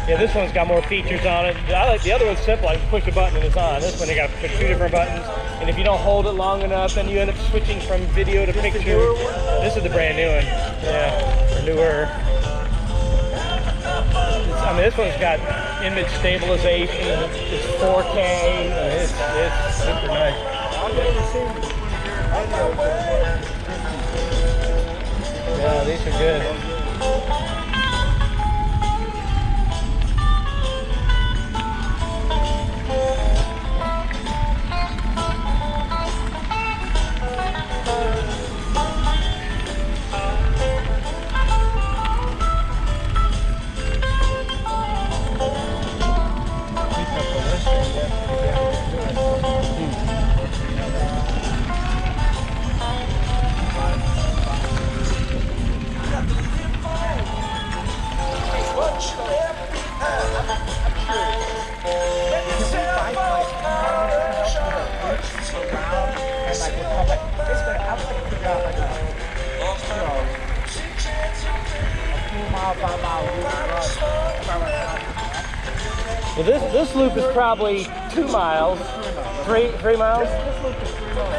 Yeah, this one's got more features on it. I like the other one's simple. I just push a button and it's on. This one, you got to push 2 different buttons. And if you don't hold it long enough, then you end up switching from video to picture. This is the brand new one. Yeah, or newer. I mean, this one's got image stabilization. It's 4K. It's super nice. Yeah, these are good. Well, this loop is probably 2 miles, 3 miles. This loop is 3 miles.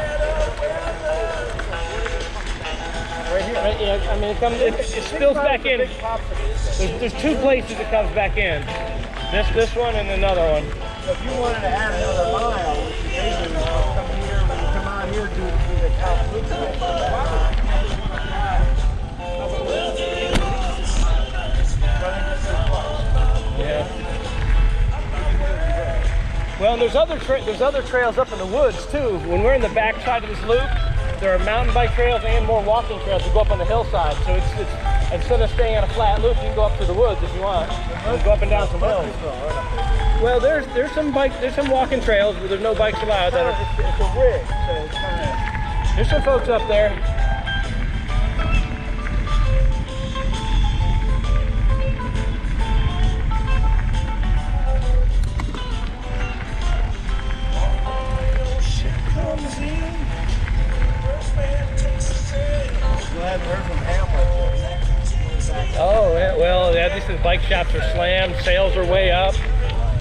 Right here. Right, yeah, I mean, it spills back in. There's 2 places it comes back in. This one and another one. So if you wanted to add another mile, which you basically come here, when you come out here, do the top loop. Yeah. Well, and there's other trails up in the woods too. When we're in the back side of this loop, there are mountain bike trails and more walking trails that go up on the hillside. So it's instead of staying on a flat loop, you can go up to the woods if you want. And go up and down some hills. Well, there's some walking trails, but there's no bikes allowed. It's a rig, so it's kind of. There's some folks up there. Oh, yeah, well, yeah, these bike shops are slammed. Sales are way up.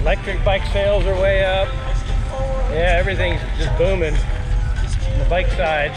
Electric bike sales are way up. Yeah, everything's just booming on the bike side.